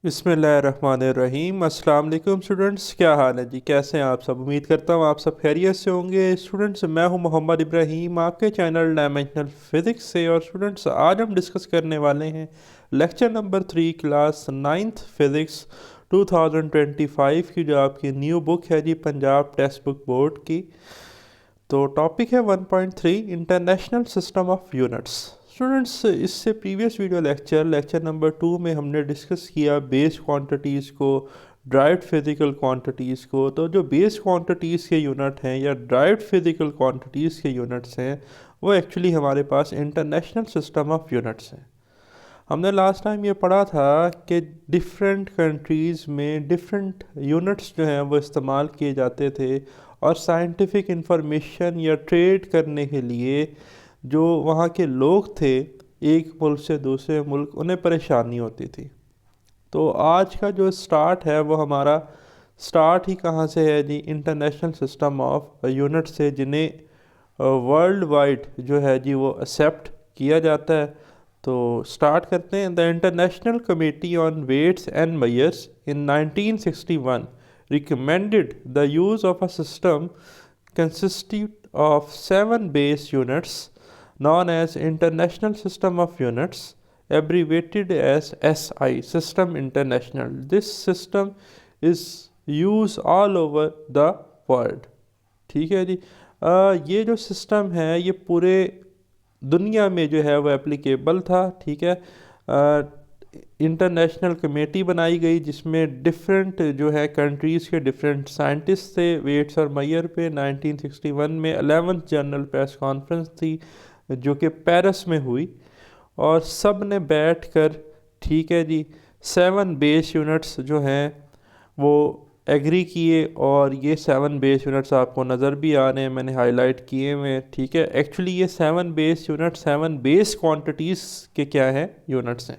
बिस्मिल्लाहिर्रहमानिर्रहीम। अस्सलाम वालेकुम स्टूडेंट्स, क्या हाल है जी? कैसे हैं आप सब? उम्मीद करता हूँ आप सब खैरियत से होंगे। स्टूडेंट्स, मैं हूँ मोहम्मद इब्राहीम आपके चैनल डायमेंशनल फिज़िक्स से। और स्टूडेंट्स, आज हम डिस्कस करने वाले हैं lecture number 3 class 9th physics 2025 की, जो आपकी न्यू बुक है जी, पंजाब टेक्स्ट बुक बोर्ड की। तो टॉपिक है 1.3 international system of units. Students, इससे प्रीवियस वीडियो लेक्चर नंबर 2 में हमने डिस्कस किया बेस क्वांटिटीज़ को, ड्राइव्ड फिजिकल क्वांटिटीज़ को। तो जो बेस क्वांटिटीज़ के यूनिट हैं या ड्राइव्ड फिजिकल क्वांटिटीज़ के यूनिट्स हैं, वो एक्चुअली हमारे पास इंटरनेशनल सिस्टम ऑफ यूनिट्स हैं। हमने लास्ट टाइम ये पढ़ा था कि डिफरेंट कंट्रीज़ में डिफरेंट यूनिट्स जो हैं वो इस्तेमाल किए जाते थे, और साइंटिफिक इंफॉर्मेशन या ट्रेड करने के लिए जो वहाँ के लोग थे एक मुल्क से दूसरे मुल्क, उन्हें परेशानी होती थी। तो आज का जो स्टार्ट है वो हमारा स्टार्ट ही कहाँ से है जी? इंटरनेशनल सिस्टम ऑफ यूनिट से, जिन्हें वर्ल्ड वाइड जो है जी वो एक्सेप्ट किया जाता है। तो स्टार्ट करते हैं। The International Committee on Weights and Measures in 1961 recommended the use of a system consisting of 7 base units known as International System of Units, abbreviated as SI, System International. This system is used all over the world. ठीक है जी। ये जो system है ये पूरे दुनिया में जो है वो एप्लीकेबल था। ठीक है। इंटरनेशनल कमेटी बनाई गई जिसमें डिफरेंट जो है कंट्रीज़ के डिफरेंट साइंटिस्ट थे। वेट्स और मैयर पे 1961 में 11th जनरल प्रेस कॉन्फ्रेंस थी जो कि पेरिस में हुई, और सब ने बैठ कर, ठीक है जी, 7 बेस यूनिट्स जो हैं वो एग्री किए। और ये 7 बेस यूनिट्स आपको नज़र भी आ रहे हैं, मैंने हाईलाइट किए हुए हैं। ठीक है। एक्चुअली ये 7 बेस यूनिट 7 बेस क्वांटिटीज़ के क्या हैं? यूनिट्स हैं।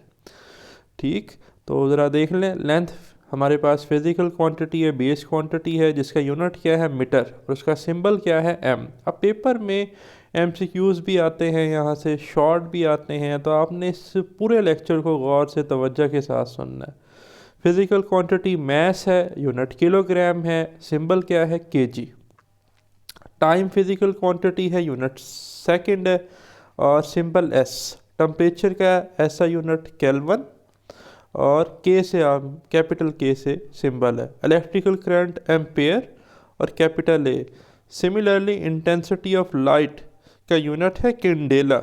ठीक। तो ज़रा देख लें। लेंथ हमारे पास फिज़िकल क्वांटिटी है, बेस क्वांटिटी है, जिसका यूनिट क्या है? मीटर, और उसका सिंबल क्या है? एम। अब पेपर में एमसीक्यूज़ भी आते हैं, यहाँ से शॉर्ट भी आते हैं, तो आपने इस पूरे लेक्चर को गौर से तवज्जो के साथ सुनना है। फिज़िकल क्वांटिटी मैस है, यूनिट किलोग्राम है, सिंबल क्या है? केजी। टाइम फिज़िकल क्वांटिटी है, यूनिट सेकंड है, और सिंबल एस। टेम्परेचर का ऐसा यूनिट केल्विन, और के से कैपिटल के से सिंबल है। इलेक्ट्रिकल करंट एम्पेयर, और capital A. Similarly intensity of light का यूनिट है कैंडेला,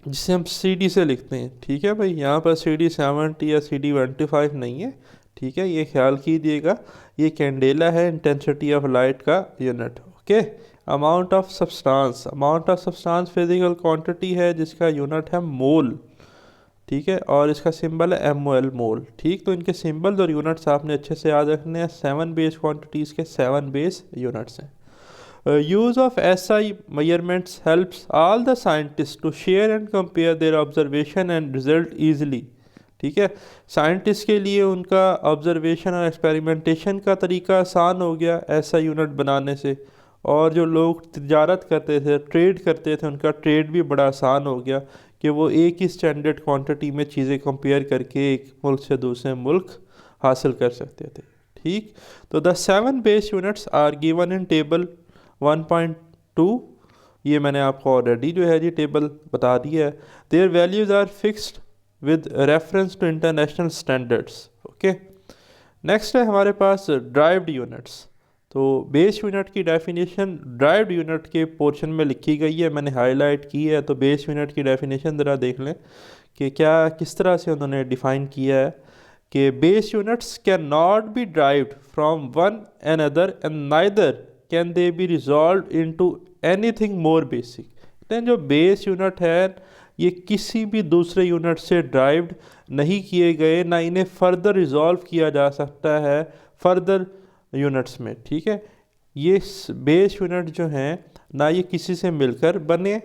जिसे हम सी से लिखते हैं। ठीक है भाई, यहाँ पर CD 70 या CD 25 नहीं है। ठीक है, ये ख्याल कीजिएगा, ये कैंडेला है इंटेंसिटी ऑफ लाइट का unit. Okay. Amount of substance physical quantity है जिसका यूनिट है मोल। ठीक है, और इसका सिंबल है MOL, मोल। ठीक। तो इनके सिंबल्स और यूनिट्स आपने अच्छे से याद रखने हैं। 7 बेस क्वांटिटीज़ के 7 बेस यूनिट्स हैं। Use of SI measurements helps all the scientists to share and compare their observation and result easily. ठीक है। साइंटिस्ट के लिए उनका ऑब्जर्वेशन और एक्सपेरिमेंटेशन का तरीका आसान हो गया ऐसा यूनिट बनाने से, और जो लोग तिजारत करते थे, ट्रेड करते थे, उनका ट्रेड भी बड़ा आसान हो गया कि वो एक ही स्टैंडर्ड क्वांटिटी में चीज़ें कंपेयर करके एक मुल्क से दूसरे मुल्क हासिल कर सकते थे। ठीक। तो the 7 base units are given in table 1.2। ये मैंने आपको ऑलरेडी जो है जी टेबल बता दिया है। Their values are fixed with reference to international standards. Okay. Next है हमारे पास ड्राइव्ड यूनिट्स। तो बेस यूनिट की डेफिनेशन ड्राइव्ड यूनिट के पोर्शन में लिखी गई है, मैंने हाईलाइट की है। तो बेस यूनिट की डेफिनेशन ज़रा देख लें कि क्या किस तरह से उन्होंने डिफ़ाइन किया है कि base units can not be derived from one another and neither can they be resolved into anything more basic. लेकिन जो बेस यूनिट है ये किसी भी दूसरे यूनिट से ड्राइव्ड नहीं किए गए, ना इन्हें फर्दर रिजॉल्व किया जा सकता है फर्दर यूनिट्स में। ठीक है। ये बेस यूनिट जो हैं ना ये किसी से मिलकर बने,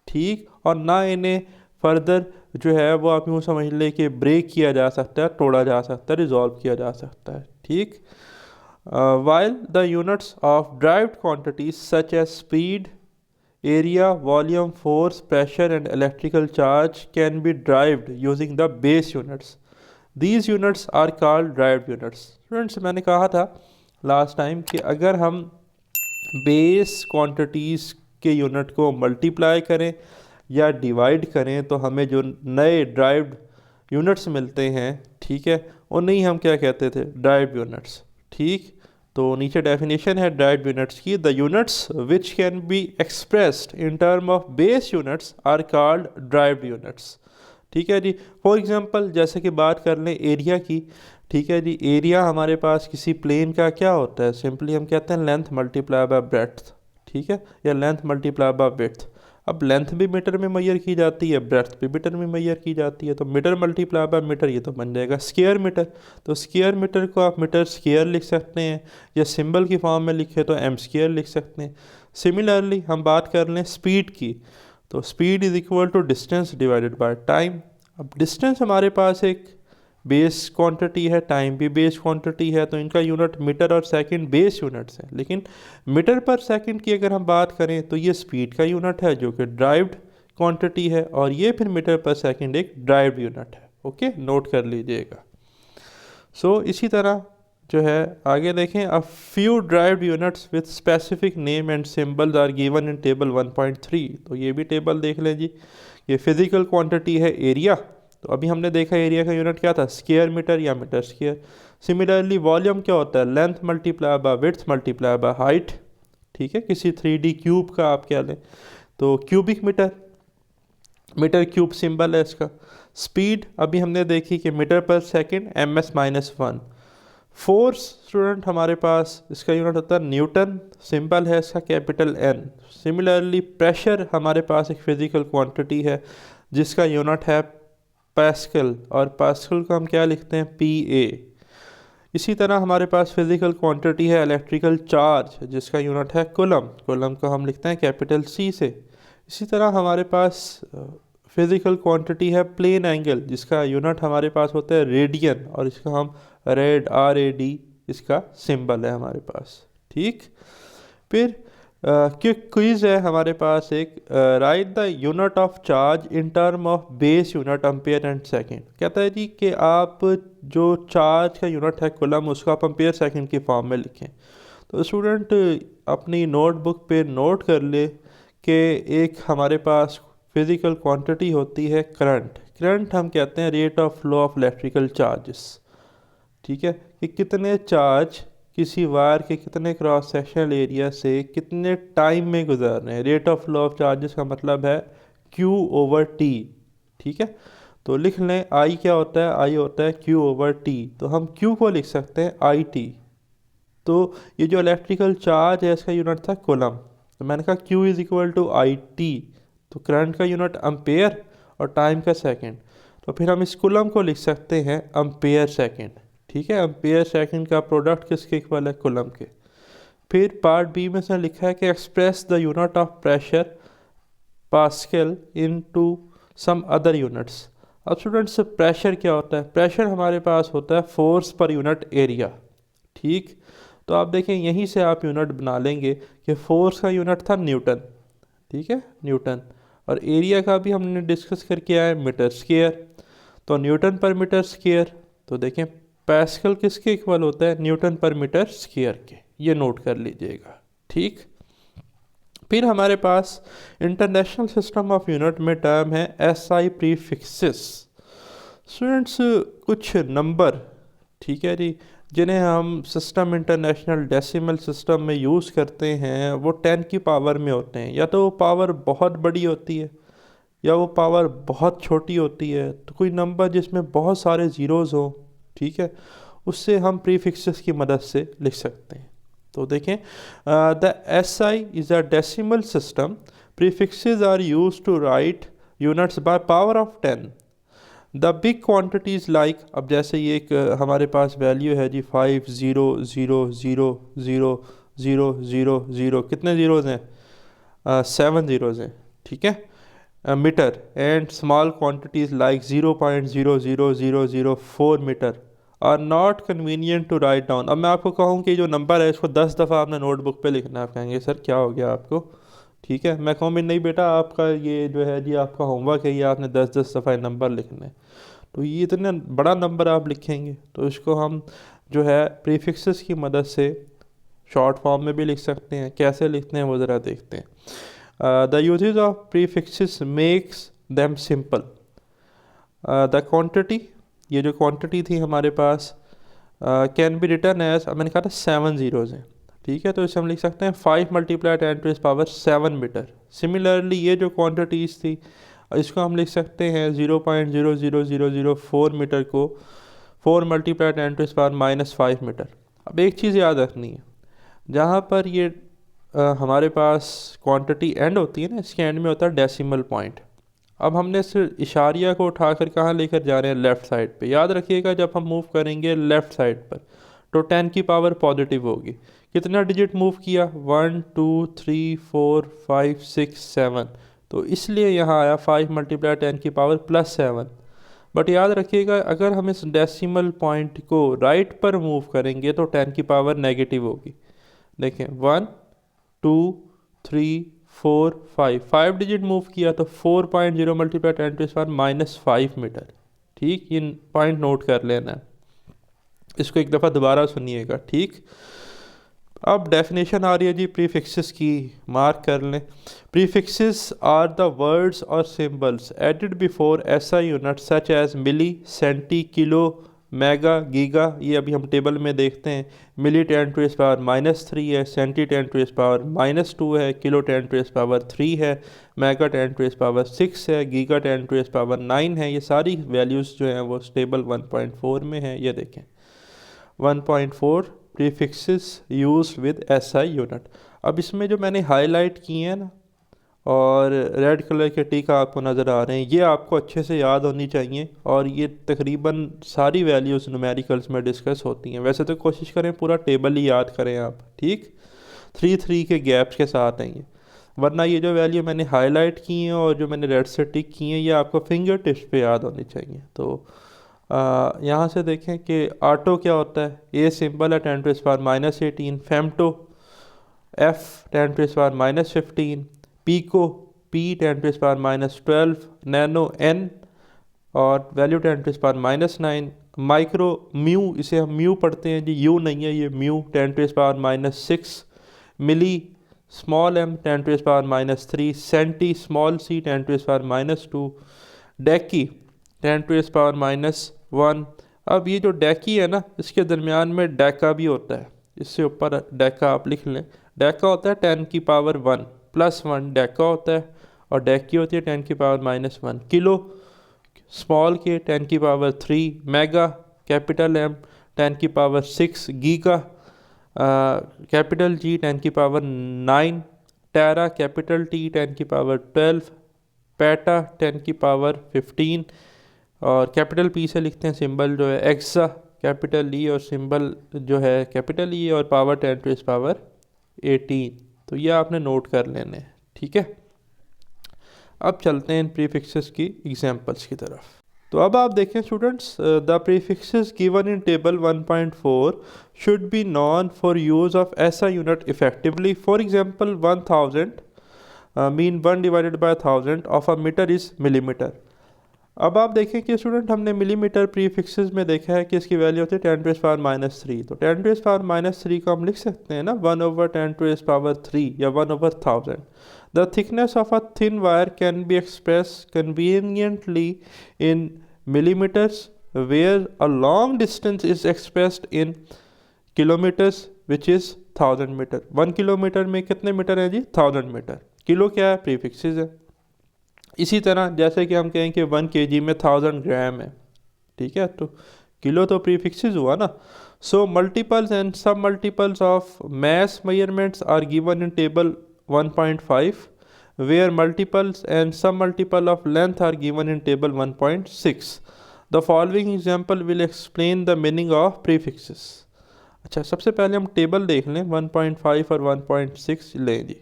ठीक, और ना इन्हें फर्दर जो है वो आप यूँ समझ लें कि ब्रेक किया जा सकता है, तोड़ा जा सकता है, रिजॉल्व किया जा सकता है। ठीक। while the units of derived quantities such as speed, area, volume, force, pressure and electrical charge can be derived using the base units, these units are called derived units. Students, मैंने कहा था last time कि अगर हम base quantities के unit को multiply करें या डिवाइड करें तो हमें जो नए ड्राइव्ड यूनिट्स मिलते हैं, ठीक है, उन्हें हम क्या कहते थे, ड्राइव्ड यूनिट्स। ठीक, तो नीचे डेफिनेशन है ड्राइव्ड यूनिट्स की, the units which can be expressed in term of base units are called derived units. ठीक है जी। फॉर एग्जांपल जैसे कि बात कर लें एरिया की, ठीक है जी, एरिया हमारे पास किसी प्लेन का क्या होता है, सिंपली हम कहते हैं लेंथ मल्टीप्लाई बाय ब्रेड्थ, ठीक है, या लेंथ मल्टीप्लाई बाय विड्थ। अब लेंथ भी मीटर में मेजर की जाती है, ब्रेड्थ भी मीटर में मेजर की जाती है, तो मीटर मल्टीप्लाई बाय मीटर, ये तो बन जाएगा स्क्वायर मीटर। तो स्क्वायर मीटर को आप मीटर स्क्वायर लिख सकते हैं, या सिंबल की फॉर्म में लिखे तो एम स्क्वायर लिख सकते हैं। सिमिलरली हम बात कर लें स्पीड की, तो speed is equal to distance divided by time. अब डिस्टेंस हमारे पास एक बेस क्वांटिटी है, टाइम भी बेस क्वांटिटी है, तो इनका यूनिट मीटर और सेकंड बेस यूनिट्स हैं। लेकिन मीटर पर सेकंड की अगर हम बात करें तो ये स्पीड का यूनिट है जो कि ड्राइव्ड क्वांटिटी है, और ये फिर मीटर पर सेकंड एक ड्राइव्ड यूनिट है। ओके, नोट कर लीजिएगा। सो इसी तरह जो है आगे देखें, a few derived units with specific name and symbols are given in table 1.3। तो ये भी टेबल देख लें जी। ये फिजिकल क्वांटिटी है एरिया, तो अभी हमने देखा एरिया का यूनिट क्या था, स्क्वायर मीटर या मीटर स्क्वायर। सिमिलरली वॉल्यूम क्या होता है, length multiply by width multiply by height. ठीक है, किसी 3D क्यूब का आप क्या लें तो cubic metre, metre cube symbol है इसका। स्पीड अभी हमने देखी कि मीटर पर सेकंड ms-1। फोर्स स्टूडेंट हमारे पास इसका यूनिट होता है न्यूटन, सिंबल है इसका कैपिटल N। सिमिलरली प्रेशर हमारे पास एक फिजिकल क्वांटिटी है जिसका यूनिट है पास्कल, और पास्कल को हम क्या लिखते हैं, PA। इसी तरह हमारे पास फिजिकल क्वांटिटी है इलेक्ट्रिकल चार्ज जिसका यूनिट है कूलम, कूलम को हम लिखते हैं कैपिटल C से। इसी तरह हमारे पास फिजिकल क्वांटिटी है प्लेन एंगल जिसका यूनिट हमारे पास होता है रेडियन, और इसका हम RAD इसका सिंबल है हमारे पास। ठीक, फिर क्विज है हमारे पास एक, right the unit of charge in term of base unit ampere and second. कहता है जी कि आप जो चार्ज का यूनिट है कूलम उसको आप एम्पेयर सेकंड की फॉर्म में लिखें। तो स्टूडेंट अपनी नोटबुक पे नोट कर ले कि एक हमारे पास फिजिकल क्वांटिटी होती है करंट। करंट हम कहते हैं rate of flow of electrical charges. ठीक है, कि कितने चार्ज किसी वायर के कितने क्रॉस सेक्शनल एरिया से कितने टाइम में गुजर रहे हैं। Rate of flow of charges का मतलब है Q/T। ठीक है, तो लिख लें I क्या होता है, I होता है Q/T। तो हम Q को लिख सकते हैं IT। तो ये जो इलेक्ट्रिकल चार्ज है इसका यूनिट था कूलम, तो मैंने कहा Q is equal to IT। तो करंट का यूनिट एम्पेयर और टाइम का सेकंड, तो फिर हम इस कूलम को लिख सकते हैं एम्पेयर सेकंड। ठीक है, एम्पेयर सेकंड का प्रोडक्ट किसके इक्वल है, कूलम के। फिर पार्ट बी में से लिखा है कि express the unit of pressure pascal into some other units. अब स्टूडेंट्स प्रेशर क्या होता है, प्रेशर हमारे पास होता है फोर्स पर यूनिट एरिया। ठीक, तो आप देखें यहीं से आप यूनिट बना लेंगे कि फोर्स का यूनिट था न्यूटन, ठीक है, न्यूटन, और एरिया का भी हमने डिस्कस करके आए मीटर स्क्वायर, तो न्यूटन पर मीटर स्क्वायर। तो देखें पास्कल किसके इक्वल होता है, न्यूटन पर मीटर स्क्वायर के, ये नोट कर लीजिएगा। ठीक, फिर हमारे पास इंटरनेशनल सिस्टम ऑफ यूनिट में टर्म है SI प्रीफिक्सेस। स्टूडेंट्स कुछ नंबर, ठीक है जी, जिन्हें हम सिस्टम इंटरनेशनल डेसिमल सिस्टम में यूज़ करते हैं वो 10 की पावर में होते हैं। या तो वो पावर बहुत बड़ी होती है या वो पावर बहुत छोटी होती है। तो कोई नंबर जिसमें बहुत सारे ज़ीरोज़ हो, ठीक है, उससे हम प्रीफिक्सेस की मदद से लिख सकते हैं। तो देखें, the SI is a decimal system, prefixes are use to write units by power of 10। The big quantities like, अब जैसे ये एक हमारे पास वैल्यू है जी 5 0 0 0 0 0 0 0, कितने ज़ीरोज़ हैं, 7 ज़ीरोज़ हैं। ठीक है, metre and small quantities like 0.00004 metre are not convenient to write down. अब मैं आपको कहूँ कि जो नंबर है इसको 10 दफ़ा आपने नोटबुक पे लिखना है, आप कहेंगे सर क्या हो गया आपको, ठीक है, मैं कहूँ भी नहीं बेटा आपका ये जो है जी आपका होमवर्क है, ये आपने 10-10 दफ़ा नंबर लिखने हैं। तो ये इतना बड़ा नंबर आप लिखेंगे तो इसको हम जो है प्रीफिक्सेस की मदद से शॉर्ट फॉर्म में भी लिख सकते हैं। कैसे लिखते हैं वो ज़रा देखते हैं। The usages of prefixes makes them simple. The quantity, ये जो क्वांटिटी थी हमारे पास, कैन बी रिटर्न एज, मैंने कहा था 7 ज़ीरोज़ हैं, ठीक है, तो इसे हम लिख सकते हैं 5 मल्टीप्लाई 10⁻7 मीटर। सिमिलरली ये जो क्वांटिटीज़ थी इसको हम लिख सकते हैं 0.00004 मीटर को 4 मल्टीप्लाई 10⁻⁻5 मीटर। अब एक चीज़ याद रखनी है, जहाँ पर ये हमारे पास क्वांटिटी एंड होती है ना, इसके एंड में होता है डेसिमल पॉइंट। अब हमने इस इशारिया को उठाकर कहाँ लेकर जा रहे हैं, लेफ़्ट साइड पे। याद रखिएगा जब हम मूव करेंगे लेफ़्ट साइड पर तो 10 की पावर पॉजिटिव होगी। कितना डिजिट मूव किया, 1 2 3 4 5 6 7, तो इसलिए यहाँ आया 5 मल्टीप्लाई 10 की पावर +7। बट याद रखिएगा अगर हम इस डेसिमल पॉइंट को राइट पर मूव करेंगे तो 10 की पावर नेगेटिव होगी। देखें 1 2 3 4 5 डिजिट मूव किया तो 4.0 मल्टीप्लाई 10⁻⁻5 मीटर। ठीक, ये पॉइंट नोट कर लेना है, इसको एक दफ़ा दोबारा सुनिएगा। ठीक, अब डेफिनेशन आ रही है जी प्रीफिक्सेस की, मार्क कर लें। Prefixes are the words or symbols added before SI unit such as milli, centi, kilo, mega, giga. ये अभी हम टेबल में देखते हैं। मिली 10⁻³ है, सेंटी 10⁻⁻2 है, किलो 10⁻³ है, मेगा 10⁻6 है, गीगा 10⁻9 है। ये सारी वैल्यूज़ जो हैं वो टेबल 1.4 में है। ये देखें 1.4 prefixes use with SI unit. अब इसमें जो मैंने हाईलाइट किए हैं ना और रेड कलर के टिक आपको नज़र आ रहे हैं, ये आपको अच्छे से याद होनी चाहिए और ये तकरीबन सारी वैल्यूज़ न्यूमेरिकल्स में डिस्कस होती हैं। वैसे तो कोशिश करें पूरा टेबल ही याद करें आप, ठीक, 3 के गैप्स के साथ हैं ये, वरना ये जो वैल्यू मैंने हाईलाइट की हैं और जो मैंने रेड से टिक की हैं ये आपको फिंगर टिप्स पे याद होनी चाहिए। तो यहाँ से देखें कि आटो क्या होता है, ए सिंबल है 10⁻⁻18, femto F 10⁻⁻15, pico P 10⁻⁻12, nano N और वैल्यू 10⁻⁻9, माइक्रो म्यू, इसे हम म्यू पढ़ते हैं जी, यू नहीं है ये, mu 10⁻⁻6, milli small m 10⁻⁻3, centi small c 10⁻⁻2, deci 10⁻⁻1। अब ये जो डेकी है ना इसके दरमियान में डेका भी होता है, इससे ऊपर डेका आप लिख लें। डेका होता है 10⁻1 +1 डेका होता है और डेकी होती है 10⁻⁻1। किलो स्मॉल के 10⁻3, mega capital M 10⁻6, giga capital G 10⁻9, टेरा कैपिटल T 10⁻12, पेटा 10⁻15 और कैपिटल P से लिखते हैं सिंबल जो है एक्सा कैपिटल E और सिंबल जो है कैपिटल E और पावर 10⁻18। तो ये आपने नोट कर लेने हैं, ठीक है। अब चलते हैं इन प्रीफिक्सेस की एग्जांपल्स की तरफ। तो अब आप देखें students, the prefixes given in table 1.4 should be known for use of SI unit effectively. For example 1000 mean 1 divided by 1000 of a metre is millimetre. अब आप देखें कि स्टूडेंट हमने मिलीमीटर प्रीफिक्सेस में देखा है कि इसकी वैल्यू होती है 10⁻⁻3, तो 10⁻⁻3 को हम लिख सकते हैं ना 1/10⁻³ या 1/1000। The thickness of a thin wire can be express conveniently in millimetres where a long distance is expressed in kilometres which is 1000 metre. 1 kilometre में कितने मीटर हैं जी, 1000 मीटर। किलो क्या है, प्रीफिक्सेस है। इसी तरह जैसे कि हम कहें कि 1 kg में 1000 ग्राम है, ठीक है, तो किलो तो प्रीफिक्सेस हुआ ना। So multiples and submultiples of mass measurements are given in table 1.5 where multiples and submultiple of length are given in table 1.6। The following example will explain the meaning of prefixes. अच्छा, सबसे पहले हम table देख लें 1.5 और 1.6 लें जी।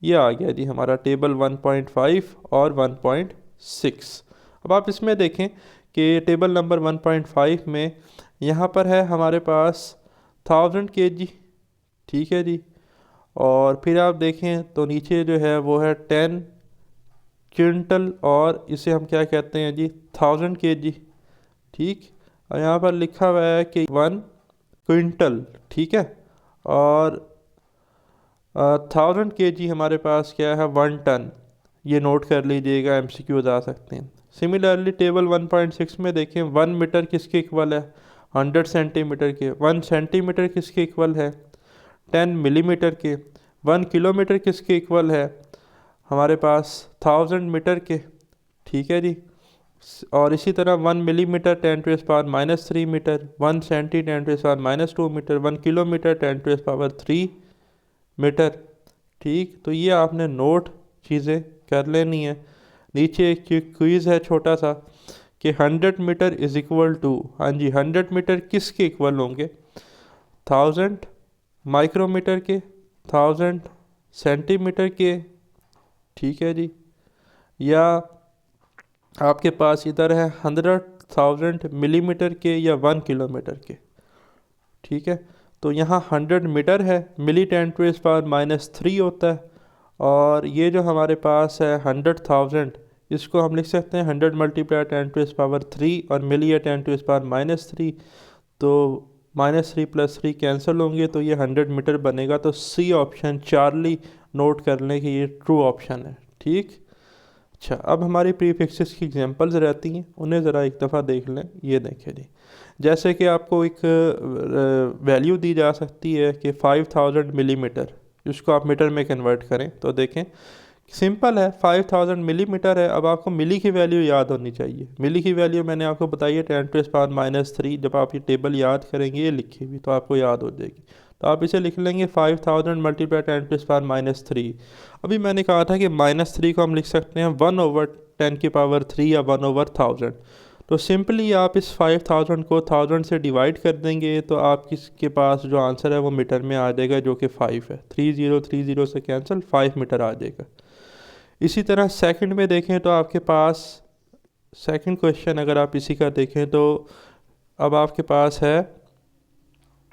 ये आ गया जी हमारा टेबल 1.5 और 1.6। अब आप इसमें देखें कि टेबल नंबर 1.5 में यहाँ पर है हमारे पास 1000 kg, ठीक है जी, और फिर आप देखें तो नीचे जो है वो है 10 क्विंटल, और इसे हम क्या कहते हैं जी, 1000 kg। ठीक, और यहाँ पर लिखा हुआ है कि 1 क्विंटल, ठीक है, और 1000 kg हमारे पास क्या है, 1 टन। ये नोट कर लीजिएगा, MCQ आ सकते हैं। सिमिलरली टेबल 1.6 में देखें 1 मीटर किसके इक्वल है, 100 सेंटीमीटर के। 1 सेंटीमीटर किसके इक्वल है, 10 मिलीमीटर के। 1 किलोमीटर किसके इक्वल है, हमारे पास 1000 मीटर के। ठीक है जी। और इसी तरह 1 millimetre 10⁻³ metre, 1 centi 10⁻² metre, 1 kilometre 10⁻³ metre. ठीक, तो ये आपने नोट चीज़ें कर लेनी है। नीचे एक क्विज़ है छोटा सा कि 100 मीटर इज़ इक्वल टू, हाँ जी, 100 मीटर किसके इक्वल होंगे, 1000 माइक्रोमीटर के, 1000 सेंटीमीटर के। ठीक है जी। या आपके पास इधर है 100,000 मिलीमीटर के या 1 किलोमीटर के। ठीक है, तो यहाँ 100 मीटर है, मिली 10⁻³ होता है। और ये जो हमारे पास है 100,000, इसको हम लिख सकते हैं 100 × 10⁻³ और मिली है 10⁻³ तो -3 + 3 कैंसिल होंगे, तो ये 100 मीटर बनेगा। तो सी ऑप्शन चार्ली नोट कर लें कि ये ट्रू ऑप्शन है। ठीक, अच्छा, अब हमारी प्रीफिक्सेस की एग्जांपल्स रहती हैं, उन्हें ज़रा एक दफ़ा देख लें। ये देखें जी, जैसे कि आपको एक वैल्यू दी जा सकती है कि 5000 मिलीमीटर, इसको आप मीटर में कन्वर्ट करें तो देखें सिंपल है, 5000 मिलीमीटर है। अब आपको मिली की वैल्यू याद होनी चाहिए। मिली की वैल्यू मैंने आपको बताई है 10⁻³ जब आप ये टेबल याद करेंगे, ये लिखी हुई, तो आपको याद हो जाएगी। तो आप इसे लिख लेंगे 5000 × 10⁻³ अभी मैंने कहा था कि -3 को हम लिख सकते हैं 1/10⁻³ या 1/1000। तो सिंपली आप इस 5000 को 1000 से डिवाइड कर देंगे तो आपके पास जो आंसर है वो मीटर में आ जाएगा, जो कि 5 है। 3030 से कैंसिल, 5 मीटर आ जाएगा। इसी तरह सेकंड में देखें तो आपके पास सेकंड क्वेश्चन अगर आप इसी का देखें तो अब आपके पास है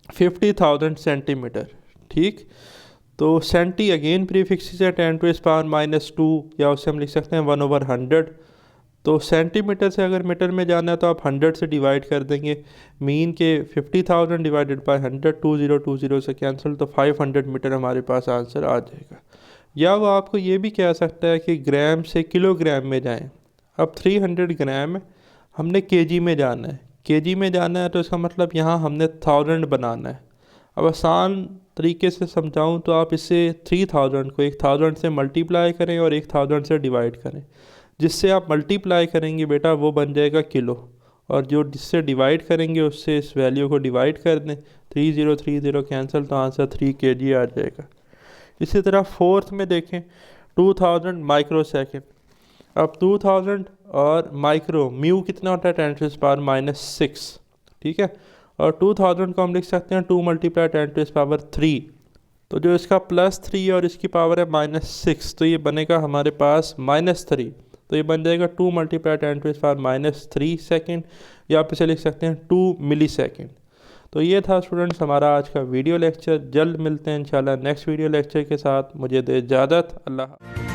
50,000 सेंटीमीटर। ठीक, तो सेंटी अगेन प्रीफिक्स है 10⁻², या उसे हम लिख सकते हैं 1/100। तो सेंटीमीटर से अगर मीटर में जाना है तो आप 100 से डिवाइड कर देंगे। मीन के 50,000 डिवाइडेड बाय 100, 2020 से कैंसिल, तो 500 मीटर हमारे पास आंसर आ जाएगा। या वो आपको ये भी कह सकता है कि ग्राम से किलोग्राम में जाएं। अब 300 ग्राम है, हमने केजी में जाना है। केजी में जाना है तो इसका मतलब यहाँ हमने 1000 बनाना है। अब आसान तरीके से समझाऊं तो आप इसे 3000 को 1000 से मल्टीप्लाई करें और 1000 से डिवाइड करें। जिससे आप मल्टीप्लाई करेंगे बेटा वो बन जाएगा किलो, और जो जिससे डिवाइड करेंगे उससे इस वैल्यू को डिवाइड कर दें, 3030 कैंसिल, तो आंसर 3 kg आ जाएगा। इसी तरह फोर्थ में देखें 2000 माइक्रो सेकेंड। अब 2000 और माइक्रो, म्यू कितना होता है, 10⁻⁻6। ठीक है, और 2000 को हम लिख सकते हैं 2 × 10⁻3। तो जो इसका +3 और इसकी पावर है -6, तो ये बनेगा हमारे पास -3। तो ये बन जाएगा 2 × 10⁻³ सेकेंड, या आप इसे लिख सकते हैं 2 मिली सेकेंड। तो ये था स्टूडेंट्स हमारा आज का वीडियो लेक्चर। जल्द मिलते हैं इंशाल्लाह नेक्स्ट वीडियो लेक्चर के साथ। मुझे दे इजाज़त, अल्लाह।